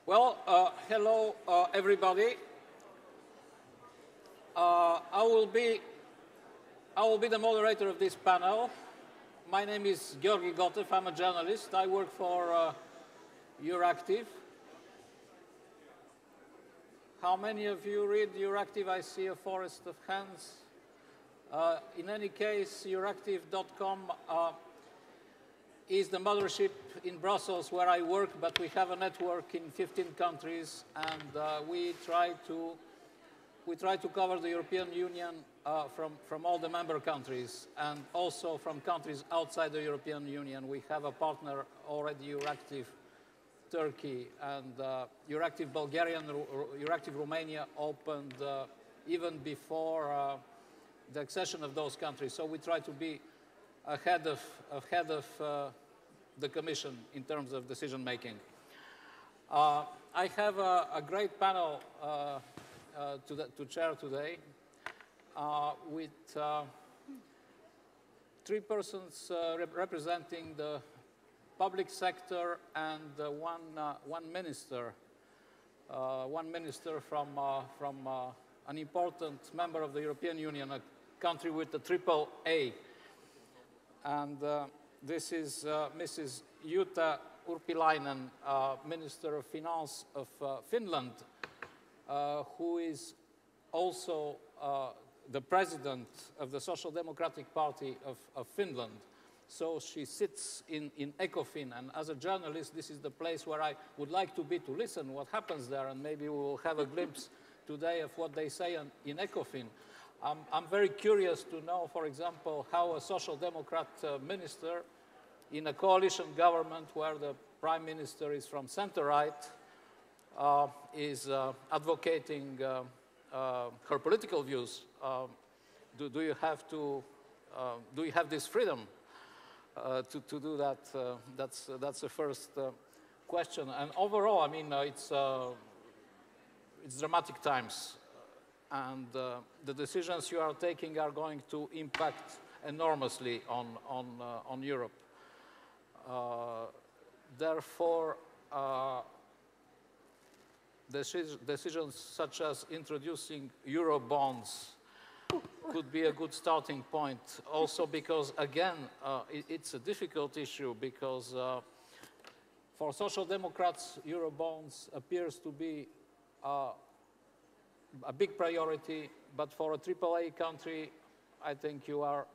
Well, hello, everybody. I will be the moderator of this panel. My name is Georgi Gotev. I'm a journalist. I work for Euractiv. How many of you read Euractiv? I see a forest of hands. In any case, Euractiv.com is the mothership in Brussels where I work, but we have a network in 15 countries, and we try to cover the European Union from all the member countries and also from countries outside the European Union. We have a partner already, Euractiv Turkey, and Euractiv Bulgaria and Euractiv Romania opened even before the accession of those countries. So we try to be ahead of the Commission in terms of decision making. I have a great panel to chair today with three persons representing the public sector and one minister from an important member of the European Union, a country with the triple A. And this is Mrs. Jutta Urpilainen, Minister of Finance of Finland, who is also the president of the Social Democratic Party of Finland. So she sits in ECOFIN, and as a journalist, this is the place where I would like to be to listen what happens there, and maybe we will have a glimpse today of what they say in ECOFIN. I'm very curious to know, for example, how a Social Democrat minister in a coalition government where the Prime Minister is from center-right is advocating her political views. Do you have this freedom to do that? That's the first question. And overall, I mean, it's dramatic times. And the decisions you are taking are going to impact enormously on Europe. Therefore, decisions such as introducing Euro bonds could be a good starting point. Also because, again, it's a difficult issue because for Social Democrats, Euro bonds appears to be a big priority, but for a AAA country, I think you are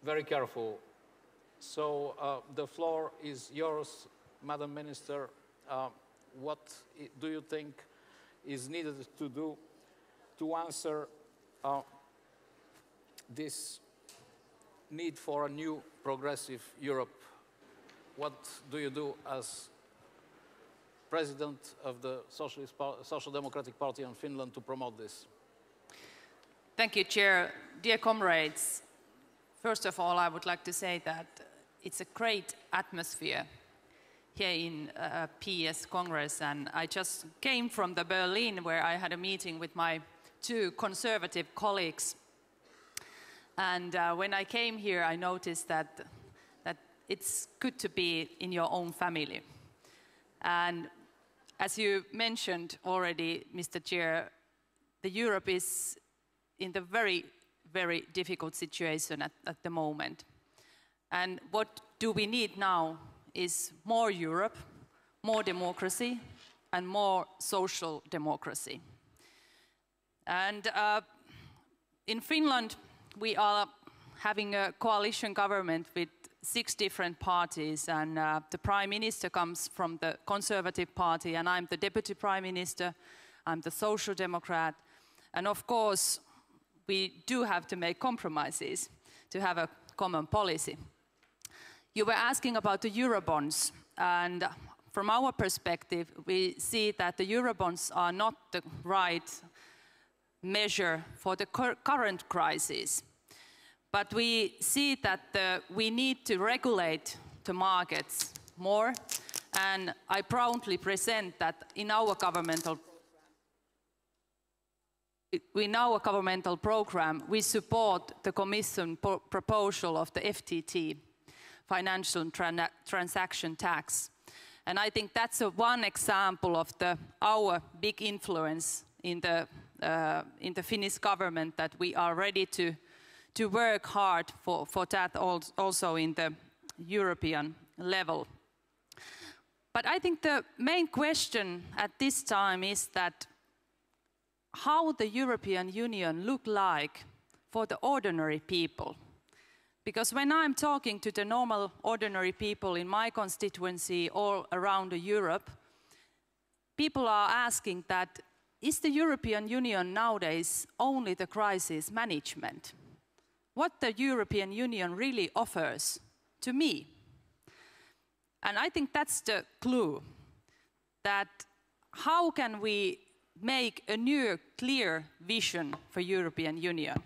very careful. So the floor is yours, Madam Minister. What do you think is needed to do to answer this need for a new progressive Europe? What do you do as President of the Social Democratic Party in Finland to promote this? Thank you, Chair. Dear comrades, first of all, I would like to say that it's a great atmosphere here in PS Congress, and I just came from the Berlin where I had a meeting with my two conservative colleagues. And when I came here, I noticed that it's good to be in your own family. And as you mentioned already, Mr. Chair, the Europe is in the very, very difficult situation at the moment. And what do we need now is more Europe, more democracy, and more social democracy. And in Finland, we are having a coalition government with 6 different parties, and the Prime Minister comes from the Conservative Party, and I'm the Deputy Prime Minister, I'm the Social Democrat, and of course we do have to make compromises to have a common policy. You were asking about the Eurobonds, and from our perspective we see that the Eurobonds are not the right measure for the current crisis. But we see that we need to regulate the markets more, and I proudly present that in our governmental program we support the Commission proposal of the FTT, Financial Transaction Tax. And I think that's one example of our big influence in the Finnish government, that we are ready to work hard for that also in the European level. But I think the main question at this time is that how the European Union look like for the ordinary people. Because when I'm talking to the normal ordinary people in my constituency all around Europe, people are asking that, is the European Union nowadays only the crisis management? What the European Union really offers to me? And I think that's the clue, that how can we make a new, clear vision for European Union?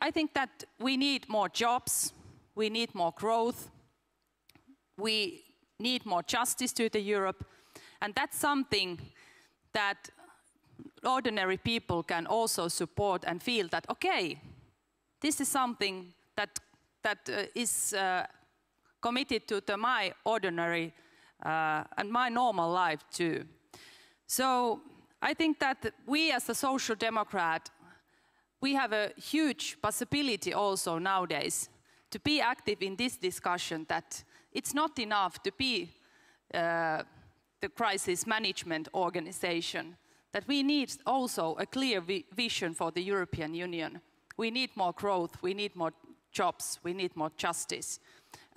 I think that we need more jobs, we need more growth, we need more justice to the Europe, and that's something that ordinary people can also support and feel that, okay, this is something that is committed to my ordinary and my normal life too. So I think that we as a Social Democrat, we have a huge possibility also nowadays to be active in this discussion, that it's not enough to be the crisis management organization, that we need also a clear vision for the European Union. We need more growth, we need more jobs, we need more justice,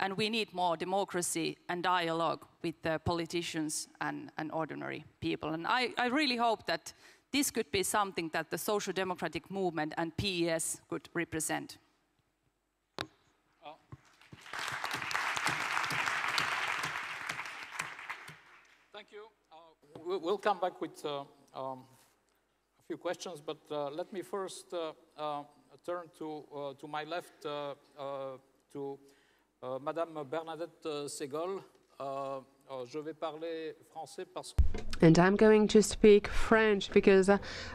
and we need more democracy and dialogue with the politicians and ordinary people. And I really hope that this could be something that the social democratic movement and PES could represent. Thank you. We'll come back with a few questions, but let me first turn to my left to Madame Bernadette Segol. Je vais parler français parce que... And I'm going to speak French because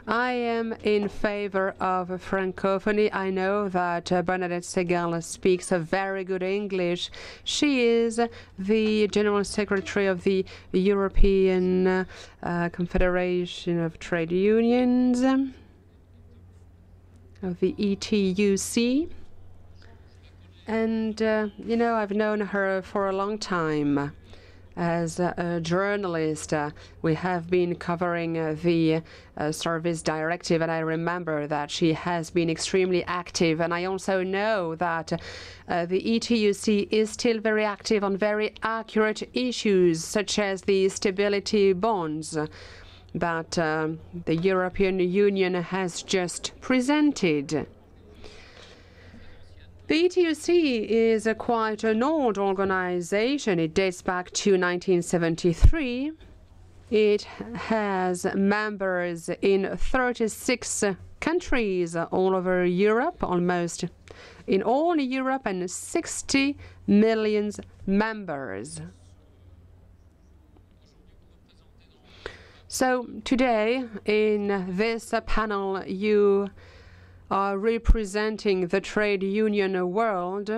I am in favor of Francophony. I know that Bernadette Segol speaks a very good English. She is the General Secretary of the European Confederation of Trade Unions, of the ETUC. And, you know, I've known her for a long time. As a journalist, we have been covering the service directive, and I remember that she has been extremely active. And I also know that the ETUC is still very active on very accurate issues, such as the stability bonds that the European Union has just presented. The ETUC is quite an old organization. It dates back to 1973. It has members in 36 countries all over Europe, almost in all Europe, and 60 million members. So today, in this panel, you are representing the trade union world,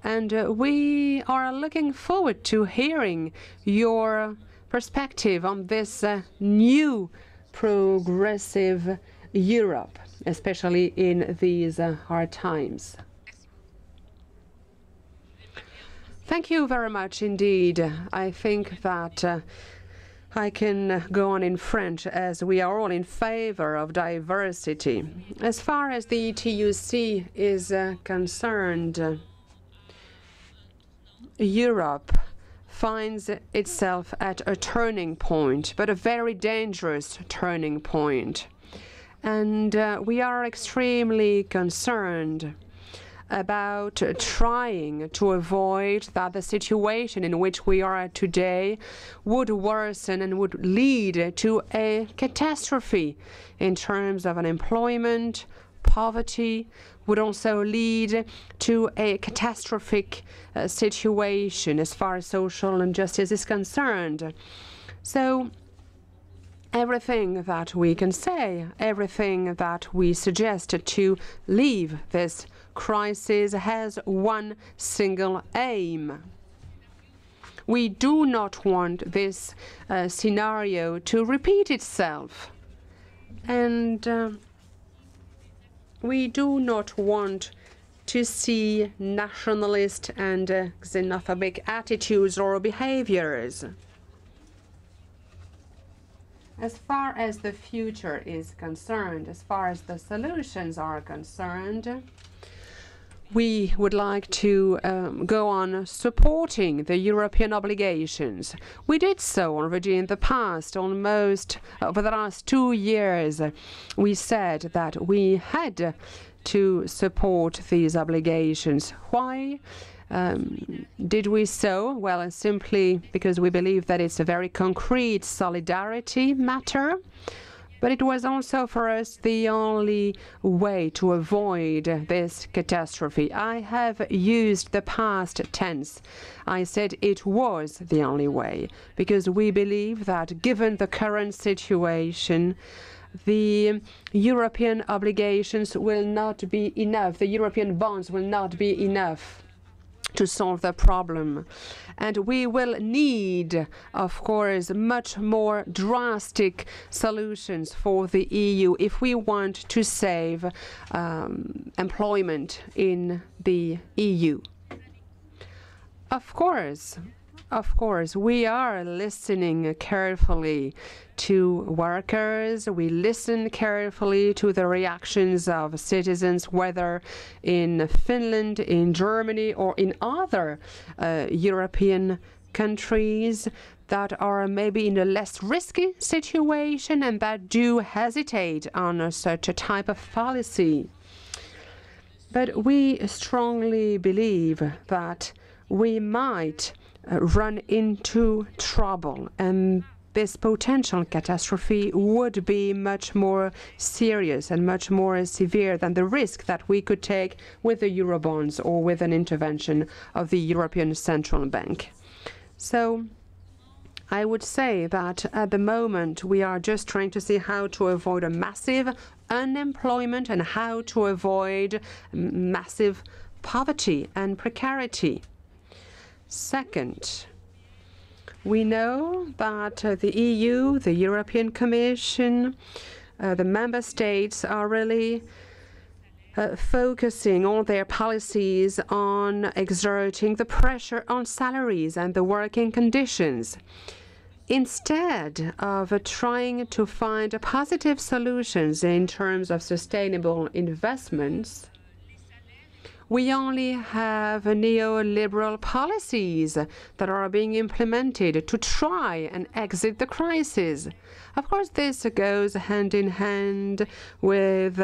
and we are looking forward to hearing your perspective on this new progressive Europe, especially in these hard times. Thank you very much indeed. I think that I can go on in French, as we are all in favor of diversity. As far as the ETUC is concerned, Europe finds itself at a turning point, but a very dangerous turning point. And we are extremely concerned about trying to avoid that the situation in which we are at today would worsen and would lead to a catastrophe in terms of unemployment, poverty, would also lead to a catastrophic situation as far as social injustice is concerned. So everything that we can say, everything that we suggest to leave this crisis has one single aim. We do not want this scenario to repeat itself. And we do not want to see nationalist and xenophobic attitudes or behaviors. As far as the future is concerned, as far as the solutions are concerned, we would like to go on supporting the European obligations. We did so already in the past, almost over the last 2 years. We said that we had to support these obligations. Why did we so? Well, simply because we believe that it's a very concrete solidarity matter. But it was also for us the only way to avoid this catastrophe. I have used the past tense. I said it was the only way, because we believe that given the current situation, the European obligations will not be enough. The European bonds will not be enough to solve the problem. And we will need, of course, much more drastic solutions for the EU if we want to save employment in the EU. Of course, we are listening carefully to workers. We listen carefully to the reactions of citizens, whether in Finland, in Germany, or in other European countries that are maybe in a less risky situation and that do hesitate on such a type of policy. But we strongly believe that we might run into trouble, and this potential catastrophe would be much more serious and much more severe than the risk that we could take with the Eurobonds or with an intervention of the European Central Bank. So I would say that at the moment we are just trying to see how to avoid a massive unemployment and how to avoid massive poverty and precarity. Second, we know that the EU, the European Commission, the member states are really focusing all their policies on exerting the pressure on salaries and the working conditions. Instead of trying to find positive solutions in terms of sustainable investments, we only have neoliberal policies that are being implemented to try and exit the crisis. Of course, this goes hand in hand with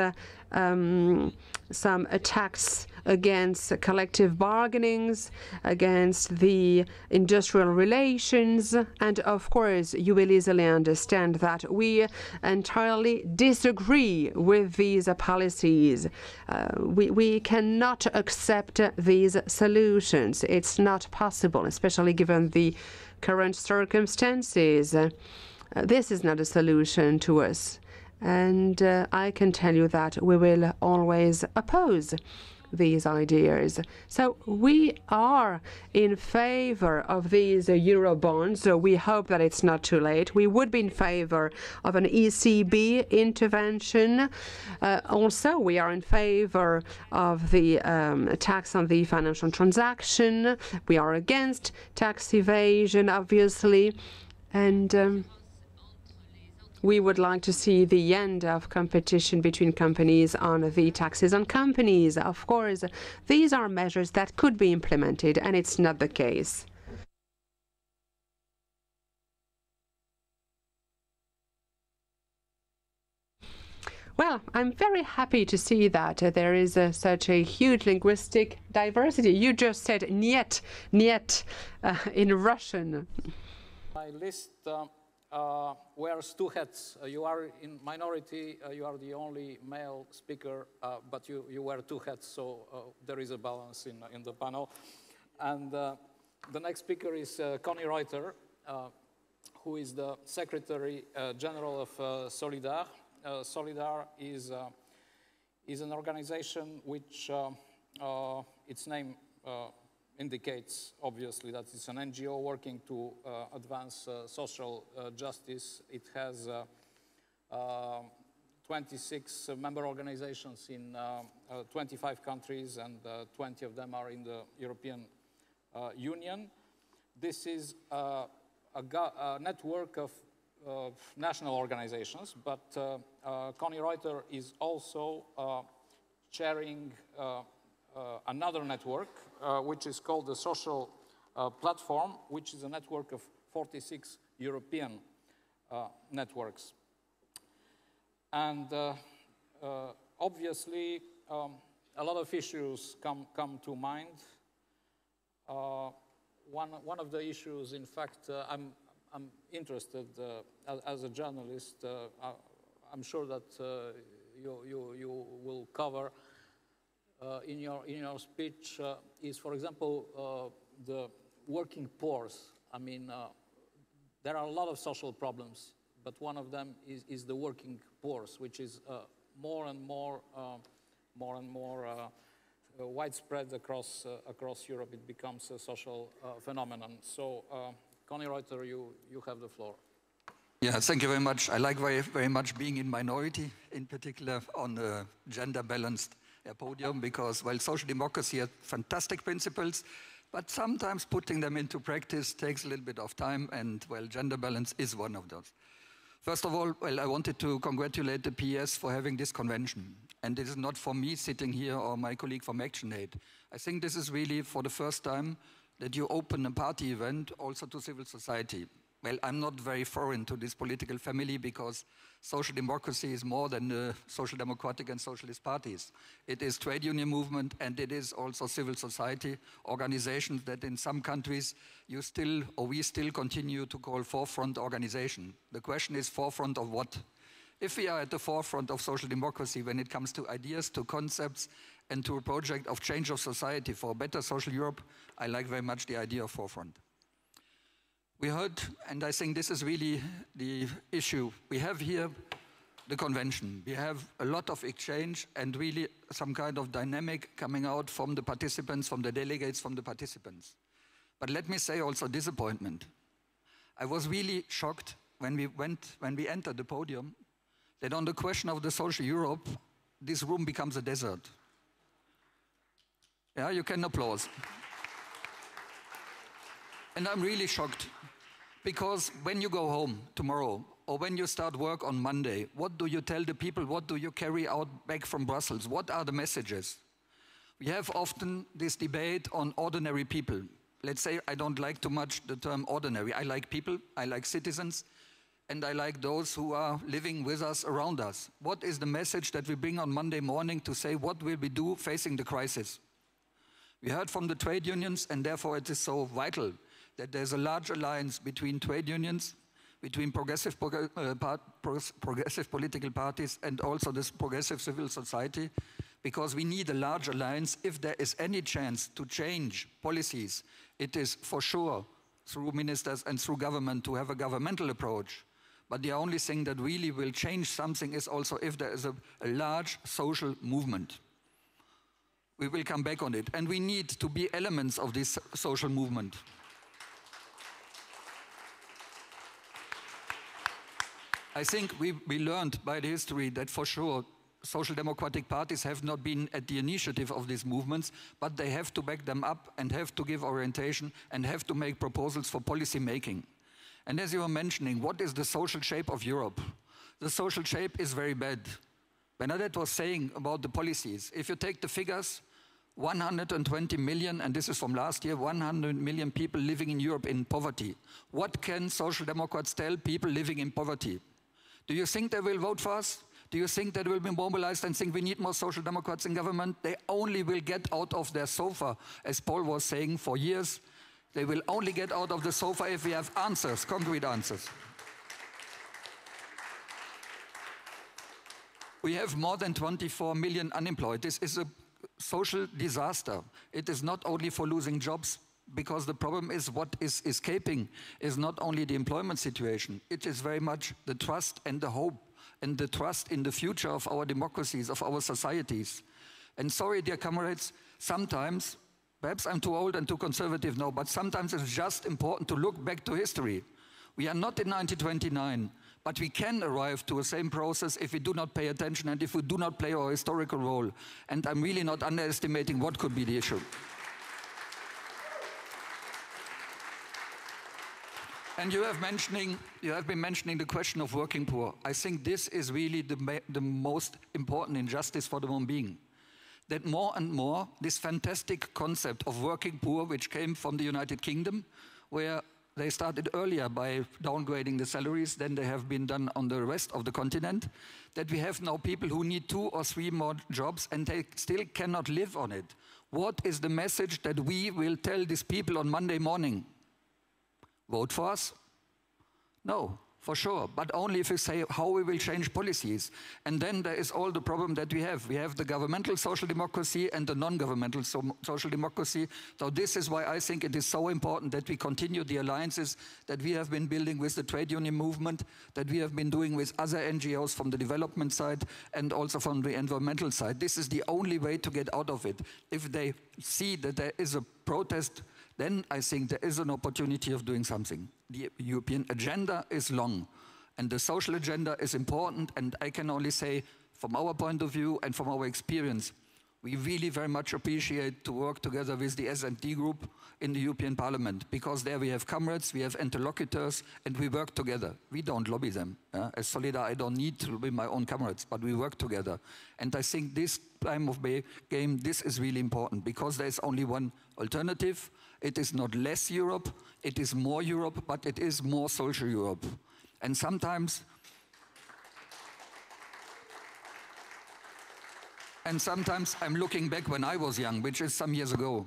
some attacks against collective bargainings, against the industrial relations, and of course you will easily understand that we entirely disagree with these policies. We cannot accept these solutions. It's not possible, especially given the current circumstances. This is not a solution to us. And I can tell you that we will always oppose these ideas. So we are in favor of these Eurobonds. So we hope that it's not too late. We would be in favor of an ECB intervention. Also, we are in favor of the tax on the financial transaction. We are against tax evasion, obviously. And we would like to see the end of competition between companies on the taxes on companies. Of course, these are measures that could be implemented, and it's not the case. Well, I'm very happy to see that there is such a huge linguistic diversity. You just said "niet," in Russian. My list wears two hats. You are in minority, you are the only male speaker, but you wear two hats, so there is a balance in the panel. And the next speaker is Connie Reuter, who is the Secretary General of Solidar. Solidar is an organization which its name indicates, obviously, that it's an NGO working to advance social justice. It has 26 member organizations in 25 countries, and 20 of them are in the European Union. This is a network of national organizations, but Connie Reuter is also chairing another network, which is called the Social Platform, which is a network of 46 European networks. And obviously, a lot of issues come to mind. One of the issues, in fact, I'm interested as a journalist. I'm sure that you will cover in your speech is, for example, the working poor. I mean, there are a lot of social problems, but one of them is the working poor, which is more and more widespread across Europe. It becomes a social phenomenon. So, Connie Reuter, you have the floor. Yeah, thank you very much. I like very much being in minority, in particular on a gender-balanced podium, because while social democracy has fantastic principles, but sometimes putting them into practice takes a little bit of time, and well, gender balance is one of those. First of all, well, I wanted to congratulate the PS for having this convention. And it is not for me sitting here or my colleague from ActionAid. I think this is really for the first time that you open a party event also to civil society. Well, I'm not very foreign to this political family because social democracy is more than the social democratic and socialist parties. It is trade union movement, and it is also civil society organizations that in some countries we still continue to call forefront organization. The question is forefront of what? If we are at the forefront of social democracy when it comes to ideas, to concepts, and to a project of change of society for a better social Europe, I like very much the idea of forefront. We heard, and I think this is really the issue, we have here the convention. We have a lot of exchange and really some kind of dynamic coming out from the participants, from the delegates, from the participants. But let me say also disappointment. I was really shocked when we entered the podium that on the question of the social Europe, this room becomes a desert. Yeah, you can applaud. And I'm really shocked, because when you go home tomorrow, or when you start work on Monday, what do you tell the people? What do you carry out back from Brussels? What are the messages? We have often this debate on ordinary people. Let's say I don't like too much the term ordinary. I like people, I like citizens, and I like those who are living with us, around us. What is the message that we bring on Monday morning to say what will we do facing the crisis? We heard from the trade unions, and therefore it is so vital that there's a large alliance between trade unions, between progressive political parties, and also this progressive civil society, because we need a large alliance. If there is any chance to change policies, it is for sure through ministers and through government to have a governmental approach. But the only thing that really will change something is also if there is a large social movement. We will come back on it. And we need to be elements of this social movement. I think we learned by the history that for sure social democratic parties have not been at the initiative of these movements, but they have to back them up and have to give orientation and have to make proposals for policy making. And as you were mentioning, what is the social shape of Europe? The social shape is very bad. Bernadette was saying about the policies. If you take the figures, 120 million, and this is from last year, 100 million people living in Europe in poverty. What can social democrats tell people living in poverty? Do you think they will vote for us? Do you think they will be mobilized and think we need more social democrats in government? They only will get out of their sofa, as Paul was saying for years. They will only get out of the sofa if we have answers, concrete answers. We have more than 24 million unemployed. This is a social disaster. It is not only for losing jobs, because the problem is what is escaping is not only the employment situation. It is very much the trust and the hope and the trust in the future of our democracies, of our societies. And sorry, dear comrades, sometimes Perhaps I'm too old and too conservative now, but sometimes it's just important to look back to history. We are not in 1929, but we can arrive to the same process if we do not pay attention and if we do not play our historical role. And I'm really not underestimating what could be the issue. And you have been mentioning the question of working poor. I think this is really the most important injustice for the human being. That more and more, this fantastic concept of working poor, which came from the United Kingdom, where they started earlier by downgrading the salaries than they have been done on the rest of the continent, that we have now people who need 2 or 3 more jobs and they still cannot live on it. What is the message that we will tell these people on Monday morning? Vote for us? No, for sure, but only if we say how we will change policies. And then there is all the problem that we have. We have the governmental social democracy and the non-governmental social democracy. So this is why I think it is so important that we continue the alliances that we have been building with the trade union movement, that we have been doing with other NGOs from the development side and also from the environmental side. This is the only way to get out of it. If they see that there is a protest, then I think there is an opportunity of doing something. The European agenda is long, and the social agenda is important, and I can only say, from our point of view and from our experience, we really very much appreciate to work together with the S&D group in the European Parliament, because there we have comrades, we have interlocutors, and we work together. We don't lobby them. As Solidar, I don't need to lobby my own comrades, but we work together. And I think this time of game, this is really important, because there is only one alternative. It is not less Europe, it is more Europe, but it is more social Europe. And sometimes I'm looking back when I was young, which is some years ago.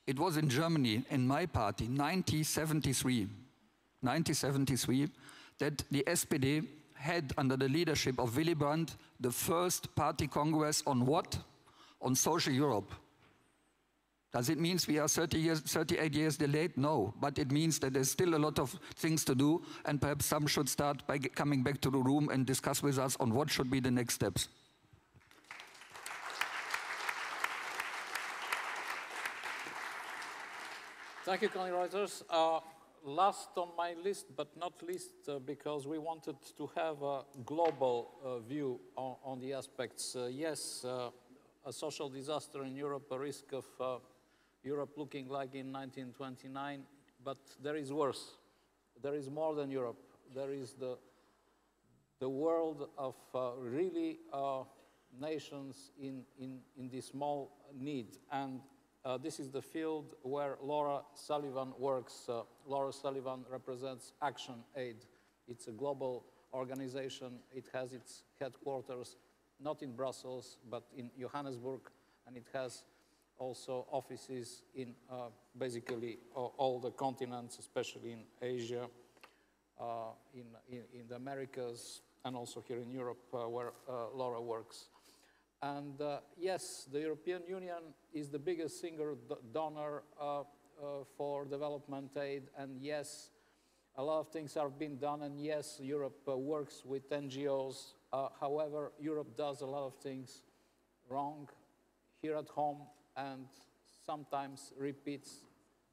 It was in Germany, in my party, 1973, that the SPD had, under the leadership of Willy Brandt, the first party congress on what? On social Europe. Does it mean we are 38 years delayed? No, but it means that there's still a lot of things to do, and perhaps some should start by coming back to the room and discuss with us on what should be the next steps. Thank you, Connie Reuters. Last on my list, but not least, because we wanted to have a global view on the aspects. Yes, a social disaster in Europe, a risk of Europe looking like in 1929, but there is worse. There is more than Europe. There is the world of really nations in this small need. And this is the field where Laura Sullivan works. Laura Sullivan represents Action Aid. It's a global organization. It has its headquarters not in Brussels, but in Johannesburg, and it has also offices in basically all the continents, especially in Asia, in the Americas, and also here in Europe, where Laura works. And yes, the European Union is the biggest single donor for development aid, and yes, a lot of things are being done, and yes, Europe works with NGOs. However, Europe does a lot of things wrong here at home and sometimes repeats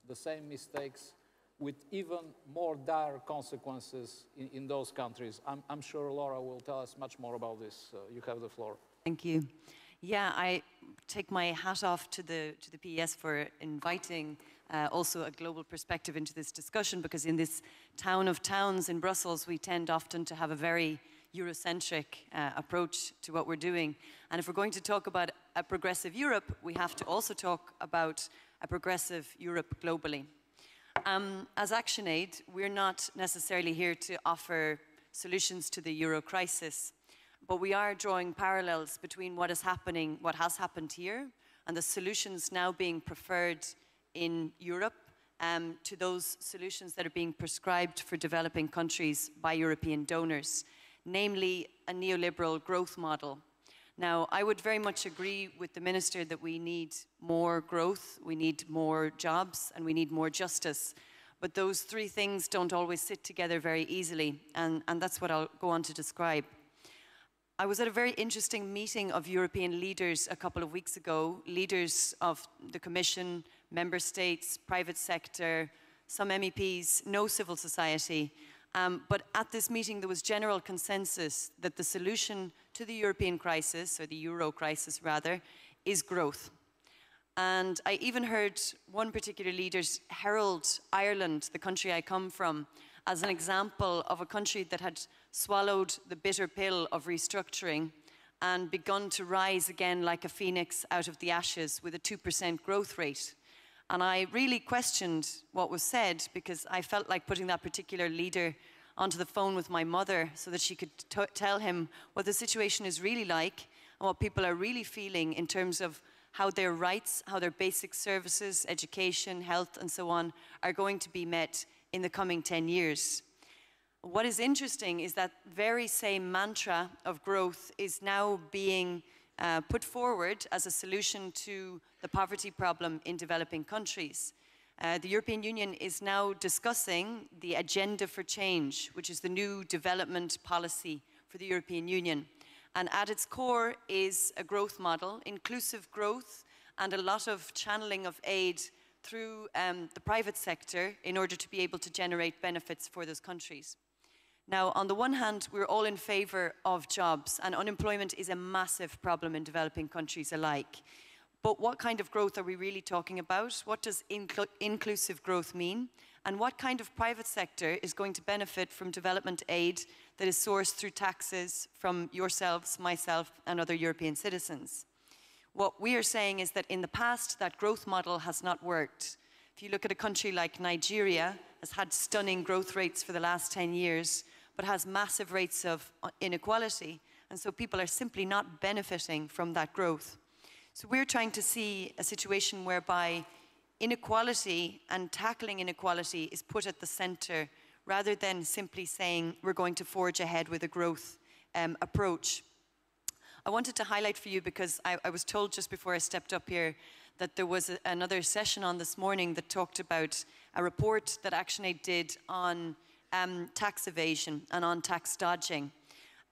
the same mistakes with even more dire consequences in those countries. I'm sure Laura will tell us much more about this. You have the floor. Thank you. Yeah, I take my hat off to the PES for inviting also a global perspective into this discussion, because in this town of towns in Brussels, we tend often to have a very Eurocentric approach to what we're doing. And if we're going to talk about a progressive Europe, we have to also talk about a progressive Europe globally. As ActionAid, we're not necessarily here to offer solutions to the Euro crisis, but we are drawing parallels between what is happening, what has happened here, and the solutions now being preferred in Europe to those solutions that are being prescribed for developing countries by European donors, namely a neoliberal growth model. Now, I would very much agree with the Minister that we need more growth, we need more jobs, and we need more justice. But those three things don't always sit together very easily, and that's what I'll go on to describe. I was at a very interesting meeting of European leaders a couple of weeks ago, leaders of the Commission, member states, private sector, some MEPs, no civil society. But at this meeting, there was general consensus that the solution to the European crisis, or the euro crisis rather, is growth. And I even heard one particular leader herald Ireland, the country I come from, as an example of a country that had swallowed the bitter pill of restructuring and begun to rise again like a phoenix out of the ashes with a 2% growth rate. And I really questioned what was said, because I felt like putting that particular leader onto the phone with my mother so that she could tell him what the situation is really like and what people are really feeling in terms of how their rights, how their basic services, education, health, and so on, are going to be met in the coming 10 years. What is interesting is that very same mantra of growth is now being put forward as a solution to the poverty problem in developing countries. The European Union is now discussing the Agenda for Change, which is the new development policy for the European Union. And at its core is a growth model, inclusive growth, and a lot of channeling of aid through the private sector in order to be able to generate benefits for those countries. Now, on the one hand, we're all in favor of jobs, and unemployment is a massive problem in developing countries alike. But what kind of growth are we really talking about? What does inclusive growth mean? And what kind of private sector is going to benefit from development aid that is sourced through taxes from yourselves, myself, and other European citizens? What we are saying is that in the past, that growth model has not worked. If you look at a country like Nigeria, has had stunning growth rates for the last 10 years, but has massive rates of inequality. And so people are simply not benefiting from that growth. So we're trying to see a situation whereby inequality and tackling inequality is put at the center, rather than simply saying we're going to forge ahead with a growth approach. I wanted to highlight for you, because I was told just before I stepped up here that there was another session on this morning that talked about a report that ActionAid did on tax evasion and on tax dodging.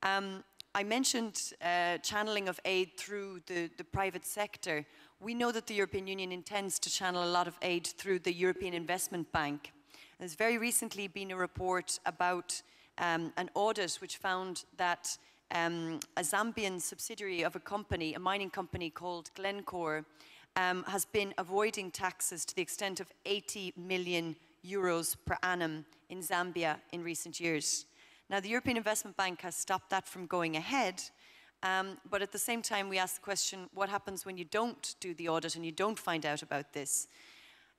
I mentioned channeling of aid through the private sector. We know that the European Union intends to channel a lot of aid through the European Investment Bank. There's very recently been a report about an audit which found that a Zambian subsidiary of a company, a mining company called Glencore, has been avoiding taxes to the extent of 80 million euros per annum in Zambia in recent years. Now, the European Investment Bank has stopped that from going ahead, but at the same time we ask the question, what happens when you don't do the audit and you don't find out about this?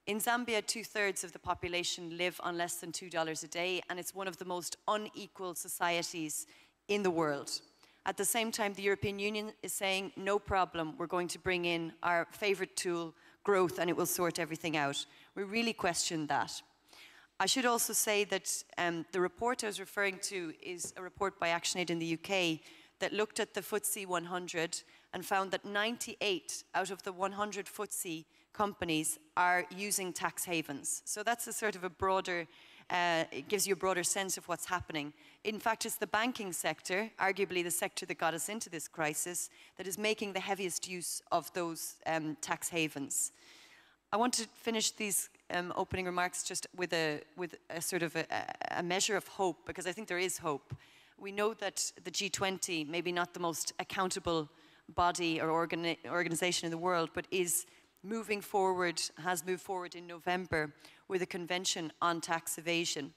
In Zambia, 2/3 of the population live on less than $2 a day, and it's one of the most unequal societies in the world. At the same time, the European Union is saying, no problem, we're going to bring in our favorite tool, growth, and it will sort everything out. We really question that. I should also say that the report I was referring to is a report by ActionAid in the UK that looked at the FTSE 100 and found that 98 out of the 100 FTSE companies are using tax havens. So that's a sort of a broader, it gives you a broader sense of what's happening. In fact, it's the banking sector, arguably the sector that got us into this crisis, that is making the heaviest use of those tax havens. I want to finish these opening remarks just with a sort of a measure of hope, because I think there is hope. We know that the G20, maybe not the most accountable body or organization in the world, but is moving forward, has moved forward in November with a convention on tax evasion.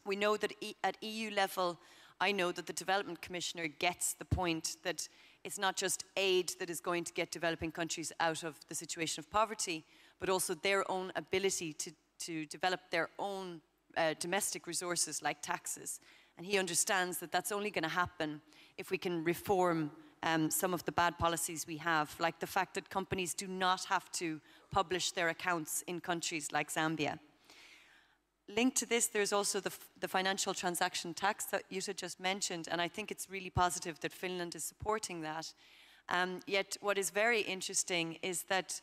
We know that at EU level, I know that the Development Commissioner gets the point that it's not just aid that is going to get developing countries out of the situation of poverty, but also their own ability to develop their own domestic resources like taxes. And he understands that that's only going to happen if we can reform some of the bad policies we have, like the fact that companies do not have to publish their accounts in countries like Zambia. Linked to this, there's also the financial transaction tax that Jutta just mentioned, and I think it's really positive that Finland is supporting that. Yet what is very interesting is that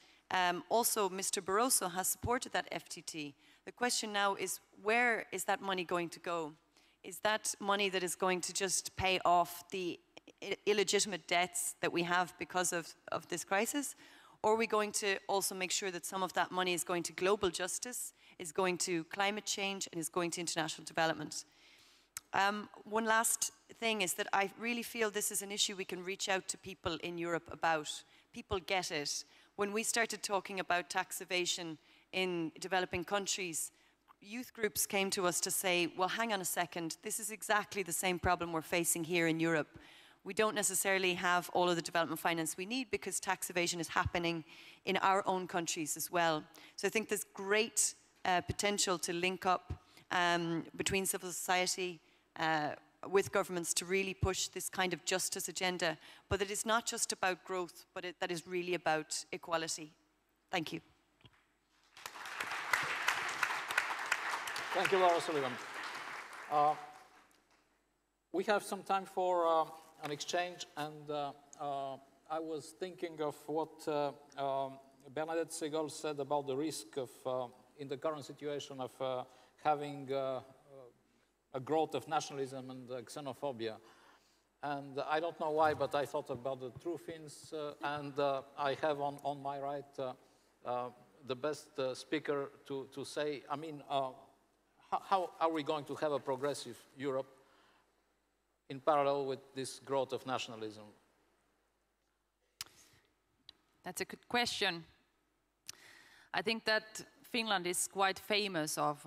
also Mr. Barroso has supported that FTT. The question now is, where is that money going to go? Is that money that is going to just pay off the illegitimate debts that we have because of this crisis? Or are we going to also make sure that some of that money is going to global justice, is going to climate change, and is going to international development? One last thing is that I really feel this is an issue we can reach out to people in Europe about. People get it. When we started talking about tax evasion in developing countries, youth groups came to us to say, well, hang on a second, this is exactly the same problem we're facing here in Europe. We don't necessarily have all of the development finance we need because tax evasion is happening in our own countries as well. So I think there's great potential to link up between civil society with governments to really push this kind of justice agenda, but it is not just about growth, but that is really about equality. Thank you. Thank you, Laura Sullivan. We have some time for an exchange, and I was thinking of what Bernadette Segal said about the risk of, in the current situation, of having a growth of nationalism and xenophobia. And I don't know why, but I thought about the true Finns, and I have on my right the best speaker to say, I mean, how are we going to have a progressive Europe in parallel with this growth of nationalism? That's a good question. I think that Finland is quite famous of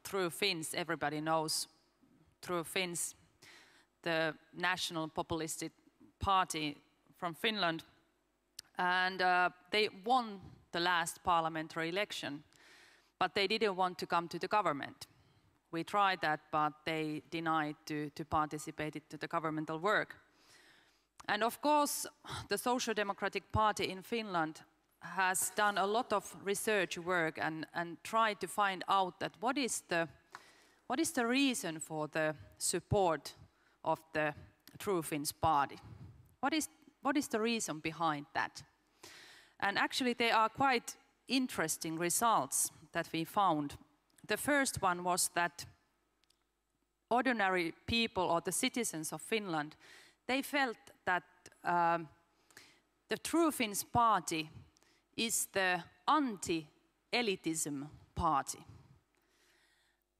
true Finns. Everybody knows true Finns, the national populistic party from Finland. And they won the last parliamentary election, but they didn't want to come to the government. We tried that, but they denied to participate in the governmental work. And of course, the Social Democratic Party in Finland has done a lot of research work and tried to find out that what is the reason for the support of the True Finns party? What is the reason behind that? And actually there are quite interesting results that we found. The first one was that ordinary people, or the citizens of Finland, they felt that the True Finns party is the anti-elitism party.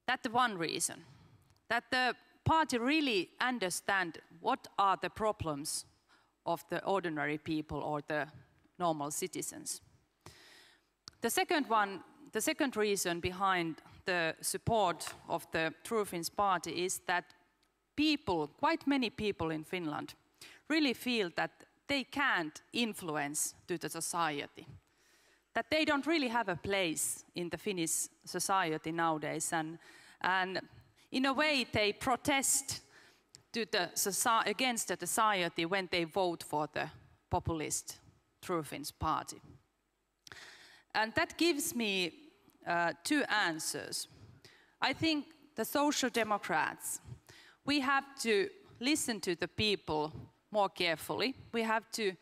That's one reason. That the party really understands what are the problems of the ordinary people or the normal citizens. The second reason behind the support of the True Finns party is that people, quite many people in Finland, really feel that they can't influence to the society, that they don't really have a place in the Finnish society nowadays, and in a way they protest against the society when they vote for the populist True Finns party. And that gives me two answers. I think the Social Democrats, we have to listen to the people more carefully. We have to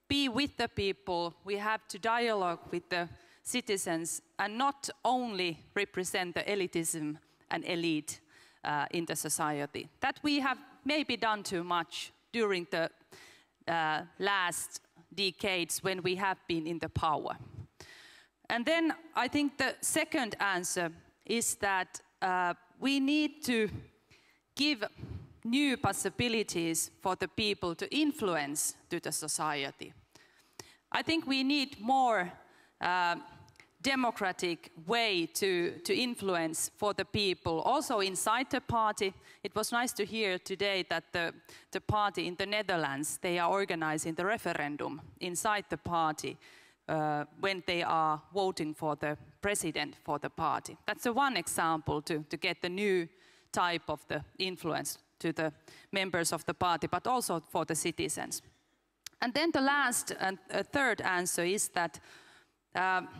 be with the people. We have to dialogue with the citizens and not only represent the elitism and elite in the society. That we have maybe done too much during the last decades when we have been in the power. And then I think the second answer is that we need to give new possibilities for the people to influence to the society. I think we need more democratic way to influence for the people, also inside the party. It was nice to hear today that the party in the Netherlands, they are organizing the referendum inside the party when they are voting for the president for the party. That's one example to get the new type of the influence to the members of the party, but also for the citizens. And then the last and third answer is that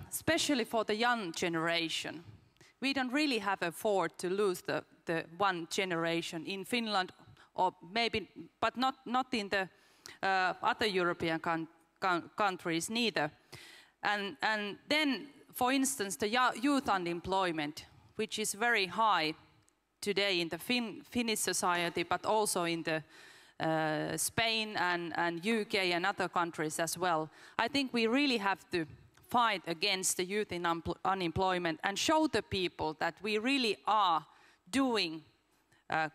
especially for the young generation, we don't really have afford to lose the one generation in Finland, or maybe, but not in the other European countries neither. And then, for instance, the youth unemployment, which is very high today in the Finnish society, but also in the Spain and UK and other countries as well. I think we really have to fight against the youth in unemployment and show the people that we really are doing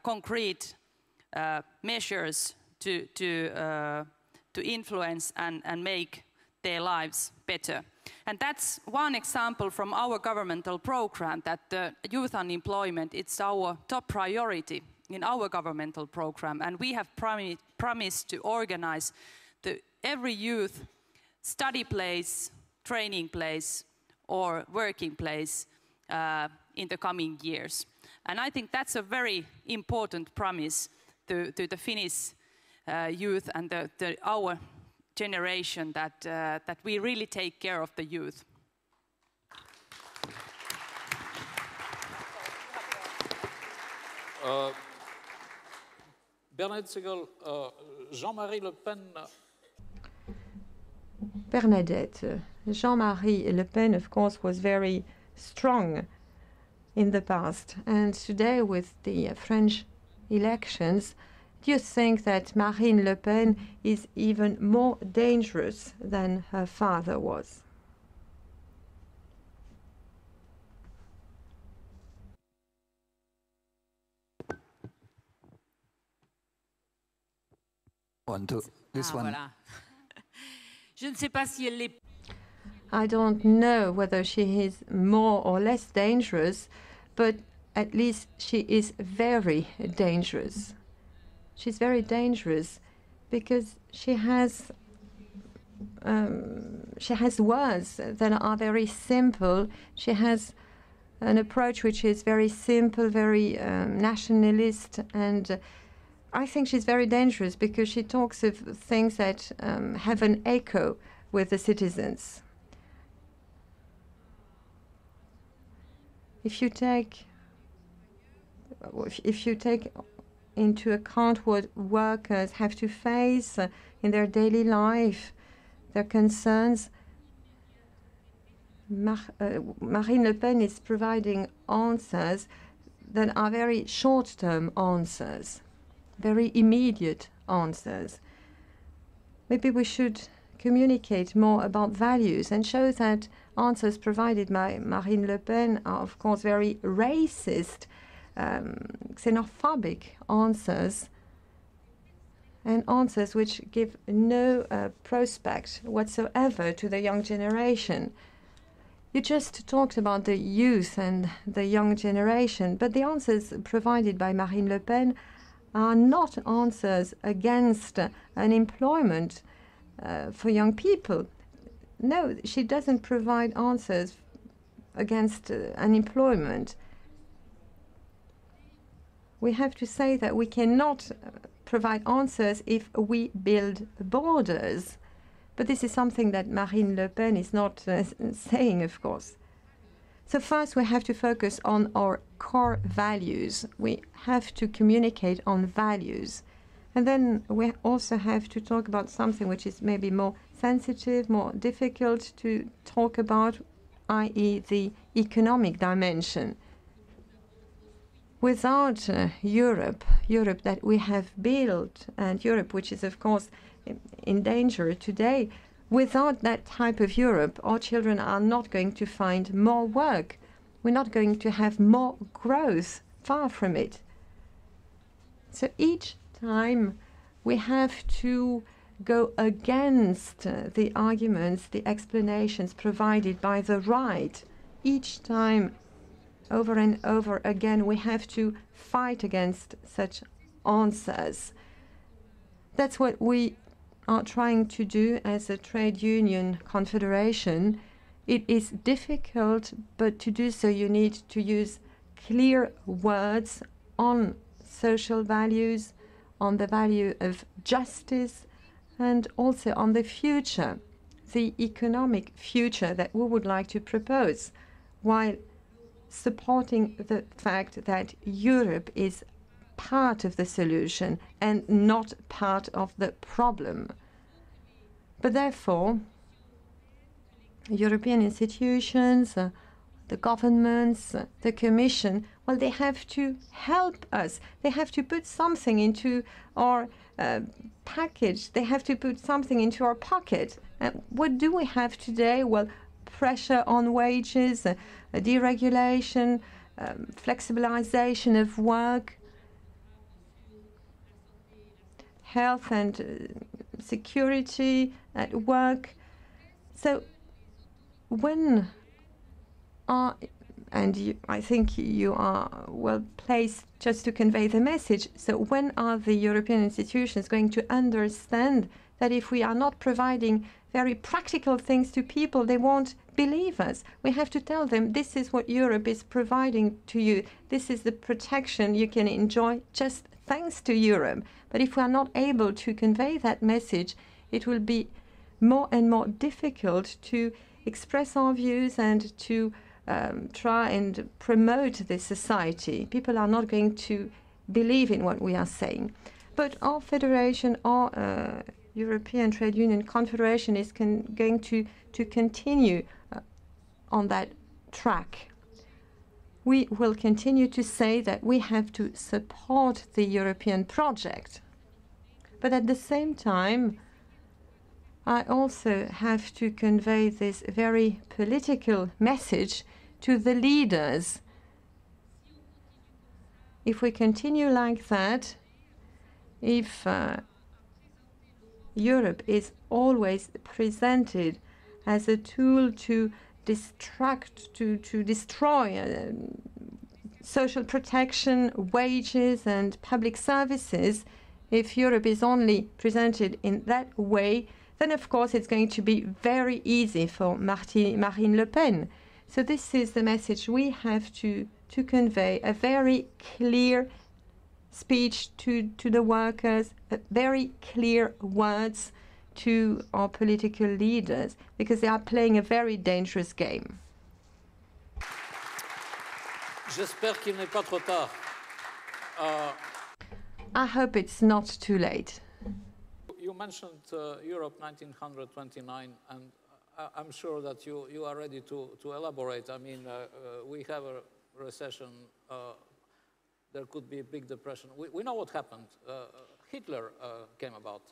concrete measures to influence and make their lives better. And that's one example from our governmental program, that youth unemployment, it's our top priority in our governmental program, and we have promised to organize every youth study place, training place or working place in the coming years. And I think that's a very important promise to the Finnish youth and our generation, that we really take care of the youth. Jean-Marie Le Pen. Bernadette, Jean-Marie Le Pen, of course, was very strong in the past. And today, with the French elections, do you think that Marine Le Pen is even more dangerous than her father was? Voilà. Je ne sais pas si elle l'est. I don't know whether she is more or less dangerous, but at least she is very dangerous. She's very dangerous because she has words that are very simple. She has an approach which is very simple, very nationalist, and I think she's very dangerous because she talks of things that have an echo with the citizens. If you take into account what workers have to face in their daily life, their concerns, Marine Le Pen is providing answers that are very short-term answers, very immediate answers. Maybe we should communicate more about values and show that answers provided by Marine Le Pen are, of course, very racist, xenophobic answers, and answers which give no prospect whatsoever to the young generation. You just talked about the youth and the young generation, but the answers provided by Marine Le Pen are not answers against unemployment for young people. No, she doesn't provide answers against unemployment. We have to say that we cannot provide answers if we build borders. But this is something that Marine Le Pen is not saying, of course. So first we have to focus on our core values. We have to communicate on values. And then we also have to talk about something which is maybe more sensitive, more difficult to talk about, i.e. the economic dimension. Without Europe that we have built, and Europe which is of course in danger today, without that type of Europe, our children are not going to find more work. We're not going to have more growth, far from it. So each time we have to go against the arguments, the explanations provided by the right. Each time, over and over again, we have to fight against such answers. That's what we are trying to do as a trade union confederation. It is difficult, but to do so you need to use clear words on social values, on the value of justice, and also on the future, the economic future that we would like to propose, while supporting the fact that Europe is part of the solution and not part of the problem. But therefore, European institutions, the governments, the Commission, Well, they have to help us. They have to put something into our package. They have to put something into our pocket. What do we have today? Well, pressure on wages, deregulation, flexibilization of work, health and security at work. So when I think you are well placed just to convey the message. So when are the European institutions going to understand that if we are not providing very practical things to people, they won't believe us? We have to tell them, this is what Europe is providing to you. This is the protection you can enjoy just thanks to Europe. But if we are not able to convey that message, it will be more and more difficult to express our views and to try and promote this society. People are not going to believe in what we are saying. But our federation, our European Trade Union Confederation is going to continue on that track. We will continue to say that we have to support the European project. But at the same time, I also have to convey this very political message to the leaders. If we continue like that, if Europe is always presented as a tool to distract, to destroy social protection, wages and public services, if Europe is only presented in that way, then of course it's going to be very easy for Marine Le Pen. So this is the message we have to convey, a very clear speech to the workers, very clear words to our political leaders, because they are playing a very dangerous game. J'espère qu'il n'est pas trop tard. I hope it's not too late. You mentioned Europe 1929, and I'm sure that you are ready to elaborate. I mean, we have a recession. There could be a big depression. We know what happened. Hitler came about.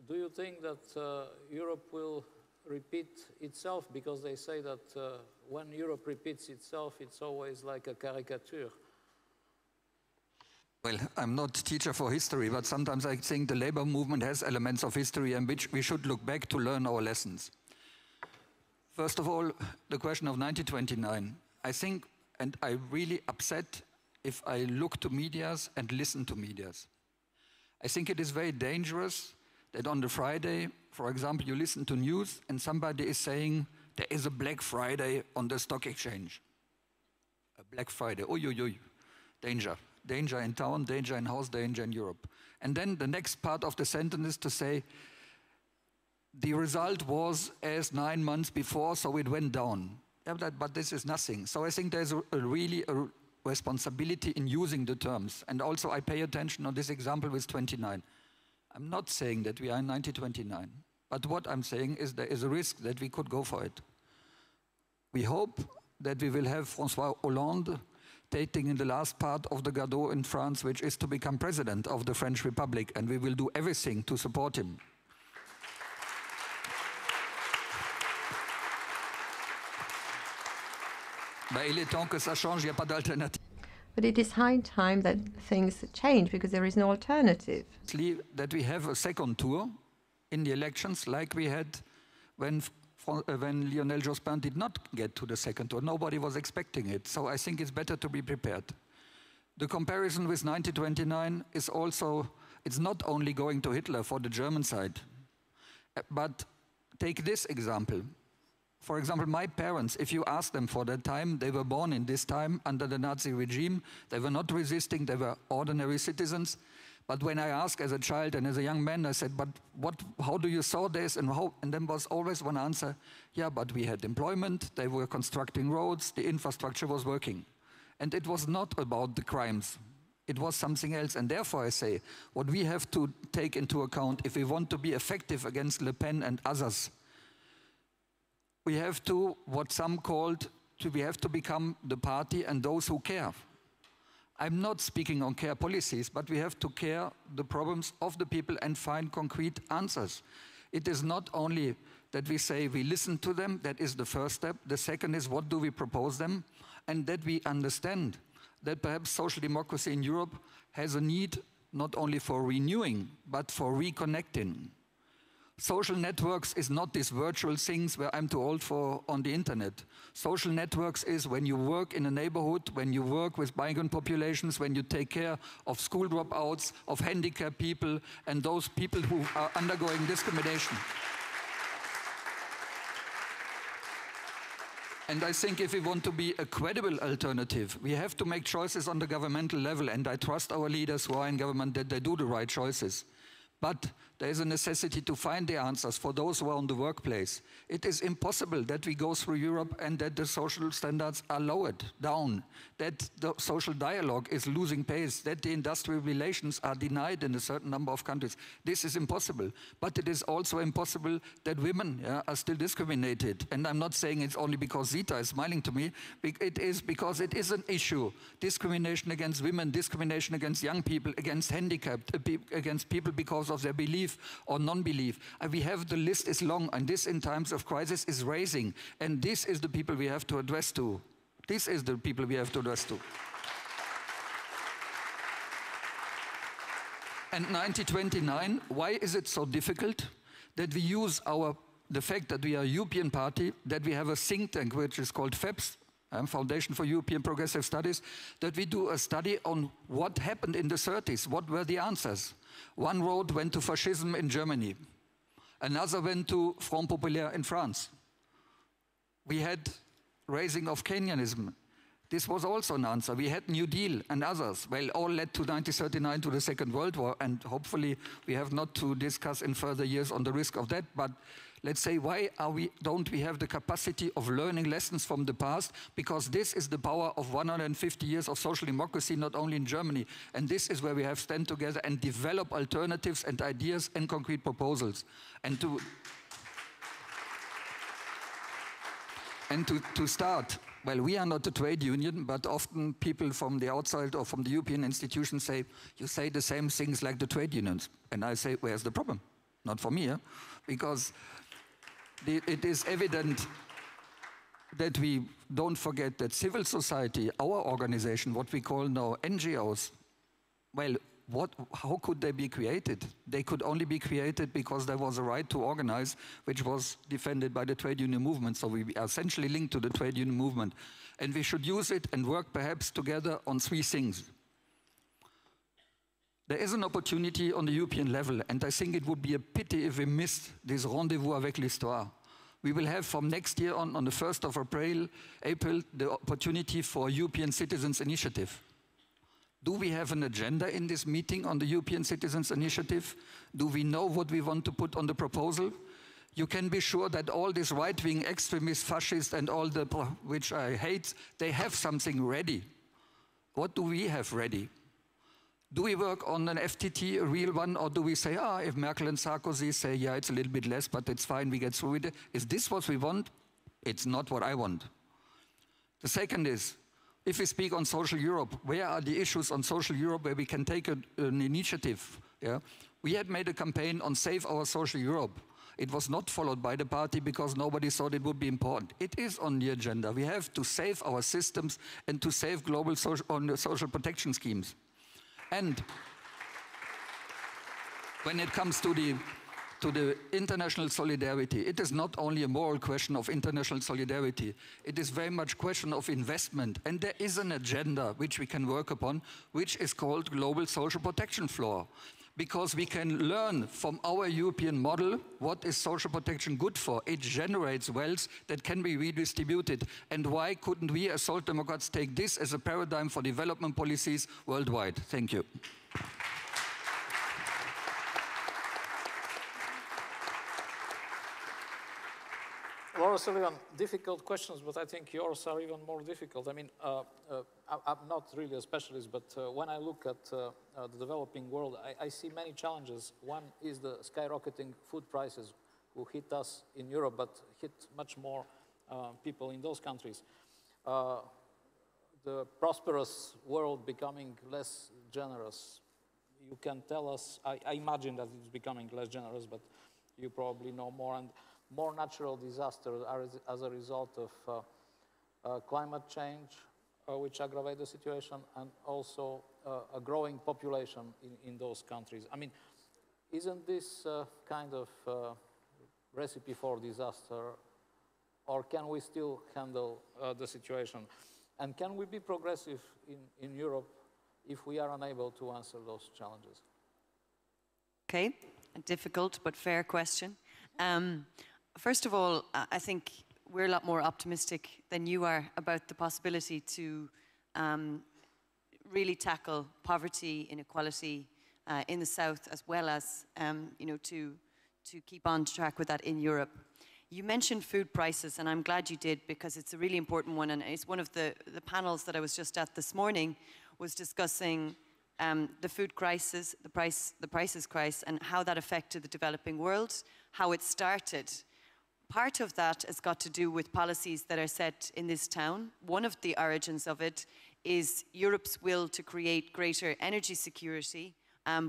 Do you think that Europe will repeat itself? Because they say that when Europe repeats itself, it's always like a caricature. Well, I'm not teacher for history, but sometimes I think the labor movement has elements of history and which we should look back to learn our lessons. First of all, the question of 1929. I think, and I'm really upset if I look to medias and listen to medias. I think it is very dangerous that on the Friday, for example, you listen to news and somebody is saying there is a Black Friday on the stock exchange. A Black Friday, danger. Danger in town, danger in house, danger in Europe. And then the next part of the sentence is to say, the result was as 9 months before, so it went down. Yeah, but this is nothing. So I think there's really a responsibility in using the terms. And also I pay attention on this example with 29. I'm not saying that we are in 1929. But what I'm saying is there is a risk that we could go for it. We hope that we will have François Hollande taking in the last part of the Gadot in France, which is to become president of the French Republic, and we will do everything to support him. Il est temps que ça change, il n'y a pas d'alternative. But it is high time that things change, because there is no alternative. That we have a second tour in the elections, like we had when Lionel Jospin did not get to the second tour. Nobody was expecting it, so I think it's better to be prepared. The comparison with 1929 is also, it's not only going to Hitler for the German side, but take this example. For example, my parents, if you ask them for that time, they were born in this time under the Nazi regime. They were not resisting, they were ordinary citizens. But when I asked as a child and as a young man, I said, but how do you saw this? And then was always one answer, yeah, but we had employment, they were constructing roads, the infrastructure was working. And it was not about the crimes. It was something else. And therefore I say, what we have to take into account if we want to be effective against Le Pen and others, we have to, what some called we have to become the party and those who care. I'm not speaking on care policies, but we have to care the problems of the people and find concrete answers. It is not only that we say we listen to them, that is the first step. The second is what do we propose them, and that we understand that perhaps social democracy in Europe has a need not only for renewing, but for reconnecting. Social networks is not these virtual things where I'm too old for on the internet. Social networks is when you work in a neighborhood, when you work with migrant populations, when you take care of school dropouts, of handicapped people, and those people who are undergoing discrimination. And I think if we want to be a credible alternative, we have to make choices on the governmental level, and I trust our leaders who are in government that they do the right choices. But there is a necessity to find the answers for those who are on the workplace. It is impossible that we go through Europe and that the social standards are lowered down, that the social dialogue is losing pace, that the industrial relations are denied in a certain number of countries. This is impossible. But it is also impossible that women are still discriminated. And I'm not saying it's only because Zita is smiling to me. It is because it is an issue. Discrimination against women, discrimination against young people, against handicapped, against people because of their belief or non-belief. We have, the list is long, and this in times of crisis is raising. And this is the people we have to address to. This is the people we have to address to. And 1929, why is it so difficult that we use the fact that we are a European party, that we have a think tank which is called FEPS, Foundation for European Progressive Studies, that we do a study on what happened in the 30s, what were the answers. One road went to fascism in Germany. Another went to Front Populaire in France. We had raising of Keynesianism. This was also an answer. We had New Deal and others. Well, all led to 1939 to the Second World War, and hopefully we have not to discuss in further years on the risk of that. But let's say, why don't we have the capacity of learning lessons from the past? Because this is the power of 150 years of social democracy, not only in Germany. And this is where we have to stand together and develop alternatives and ideas and concrete proposals. And to start, well, we are not a trade union, but often people from the outside or from the European institutions say, you say the same things like the trade unions. And I say, where's the problem? Not for me, because it is evident that we don't forget that civil society, our organization, what we call now NGOs, well, how could they be created? They could only be created because there was a right to organize, which was defended by the trade union movement. So we are essentially linked to the trade union movement. And we should use it and work perhaps together on three things. There is an opportunity on the European level, and I think it would be a pity if we missed this rendezvous avec l'histoire. We will have from next year on the 1st of April, the opportunity for European Citizens Initiative. Do we have an agenda in this meeting on the European Citizens Initiative? Do we know what we want to put on the proposal? You can be sure that all these right-wing extremists, fascists, and all the, which I hate, they have something ready. What do we have ready? Do we work on an FTT, a real one, or do we say, if Merkel and Sarkozy say, yeah, it's a little bit less, but it's fine, we get through with it. Is this what we want? It's not what I want. The second is, if we speak on social Europe, where are the issues on social Europe where we can take an initiative? Yeah? We had made a campaign on Save Our Social Europe. It was not followed by the party because nobody thought it would be important. It is on the agenda. We have to save our systems and to save global social protection schemes. And when it comes to the international solidarity, it is not only a moral question of international solidarity, it is very much a question of investment. And there is an agenda which we can work upon, which is called global social protection floor. Because we can learn from our European model what is social protection good for. It generates wealth that can be redistributed. And why couldn't we as Social Democrats take this as a paradigm for development policies worldwide? Thank you. Laura Sullivan, difficult questions, but I think yours are even more difficult. I mean, I'm not really a specialist, but when I look at the developing world, I see many challenges. One is the skyrocketing food prices who hit us in Europe, but hit much more people in those countries. the prosperous world becoming less generous? You can tell us, I imagine that it's becoming less generous, but you probably know more, and more natural disasters are as a result of climate change, which aggravate the situation, and also a growing population in those countries. I mean, isn't this kind of recipe for disaster, or can we still handle the situation? And can we be progressive in Europe if we are unable to answer those challenges? Okay, a difficult but fair question. First of all, I think we're a lot more optimistic than you are about the possibility to really tackle poverty, inequality in the South, as well as to keep on track with that in Europe. You mentioned food prices, and I'm glad you did, because it's a really important one, and it's one of the panels that I was just at this morning was discussing the food crisis, the prices crisis, and how that affected the developing world, how it started. Part of that has got to do with policies that are set in this town. One of the origins of it is Europe's will to create greater energy security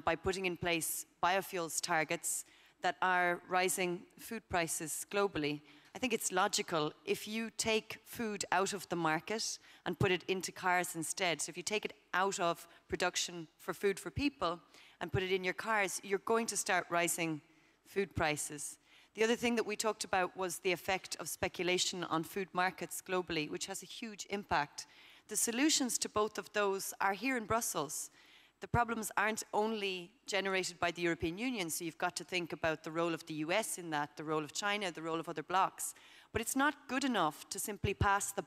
by putting in place biofuels targets that are rising food prices globally. I think it's logical. If you take food out of the market and put it into cars instead, so if you take it out of production for food for people and put it in your cars, you're going to start rising food prices. The other thing that we talked about was the effect of speculation on food markets globally, which has a huge impact. The solutions to both of those are here in Brussels. The problems aren't only generated by the European Union, so you've got to think about the role of the US in that, the role of China, the role of other blocs. But it's not good enough to simply pass the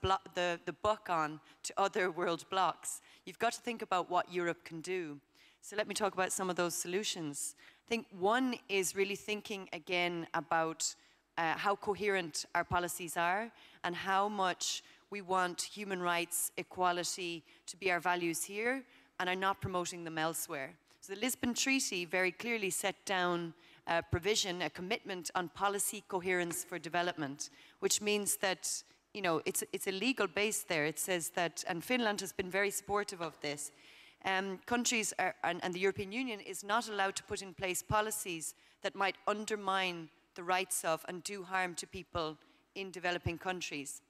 buck on to other world blocs. You've got to think about what Europe can do. So let me talk about some of those solutions. I think one is really thinking again about how coherent our policies are and how much we want human rights, equality to be our values here, and are not promoting them elsewhere. So the Lisbon Treaty very clearly set down a provision, a commitment on policy coherence for development, which means that, you know, it's a legal base there. It says that, and Finland has been very supportive of this, countries and the European Union is not allowed to put in place policies that might undermine the rights of and do harm to people in developing countries.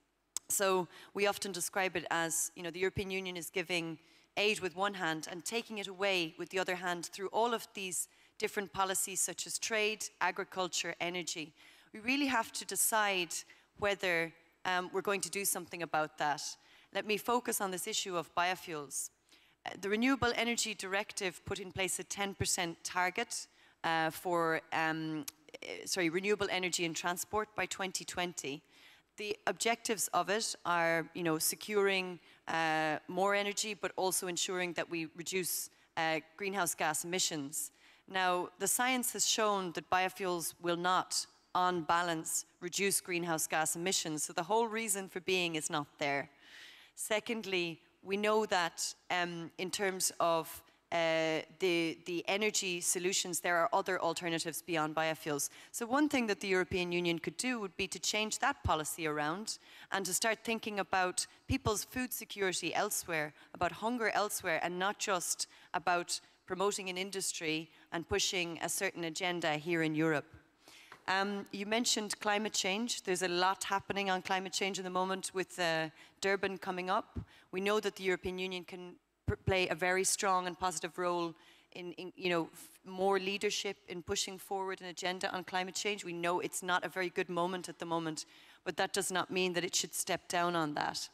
So we often describe it as, you know, the European Union is giving aid with one hand and taking it away with the other hand through all of these different policies such as trade, agriculture, energy. We really have to decide whether we're going to do something about that. Let me focus on this issue of biofuels. The Renewable Energy Directive put in place a 10% target for renewable energy in transport by 2020. The objectives of it are, you know, securing more energy, but also ensuring that we reduce greenhouse gas emissions. Now, the science has shown that biofuels will not, on balance, reduce greenhouse gas emissions. So the whole reason for being is not there. Secondly, we know that in terms of the energy solutions, there are other alternatives beyond biofuels. So one thing that the European Union could do would be to change that policy around and to start thinking about people's food security elsewhere, about hunger elsewhere, and not just about promoting an industry and pushing a certain agenda here in Europe. You mentioned climate change. There's a lot happening on climate change in the moment with Durban coming up. We know that the European Union can play a very strong and positive role in more leadership in pushing forward an agenda on climate change. We know it's not a very good moment at the moment, but that does not mean that it should step down on that.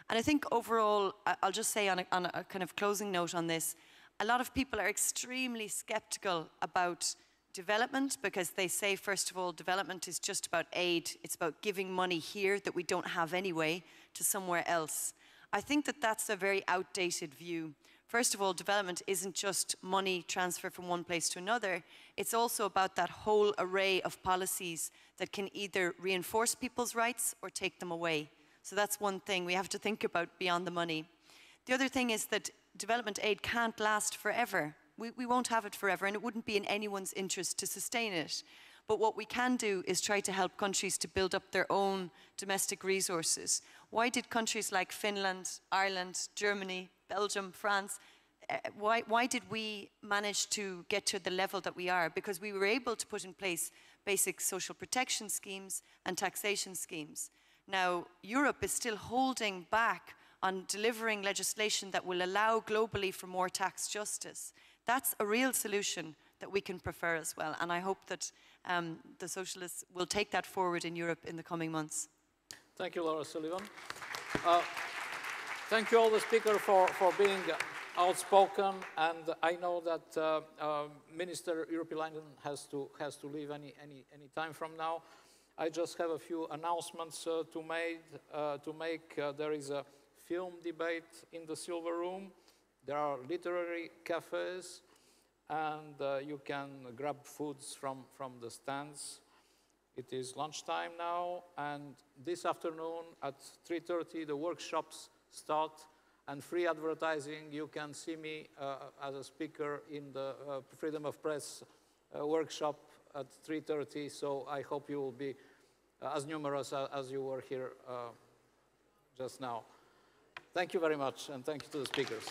And I think overall, I'll just say on a kind of closing note on this, a lot of people are extremely skeptical about development because they say, first of all, development is just about aid. It's about giving money here that we don't have anyway to somewhere else. I think that that's a very outdated view. First of all, development isn't just money transfer from one place to another. It's also about that whole array of policies that can either reinforce people's rights or take them away. So that's one thing we have to think about beyond the money. The other thing is that development aid can't last forever. We won't have it forever, and it wouldn't be in anyone's interest to sustain it. But what we can do is try to help countries to build up their own domestic resources. Why did countries like Finland, Ireland, Germany, Belgium, France, why did we manage to get to the level that we are? Because we were able to put in place basic social protection schemes and taxation schemes. Now, Europe is still holding back on delivering legislation that will allow globally for more tax justice. That's a real solution that we can prefer as well. And I hope that the Socialists will take that forward in Europe in the coming months. Thank you, Laura Sullivan. Thank you all the speakers for being outspoken. And I know that Minister Urpilainen has to leave any time from now. I just have a few announcements to make. There is a film debate in the Silver Room. There are literary cafes, and you can grab foods from the stands. It is lunchtime now, and this afternoon at 3:30 the workshops start, and free advertising. You can see me as a speaker in the Freedom of Press workshop at 3:30, so I hope you will be as numerous as you were here just now. Thank you very much, and thank you to the speakers.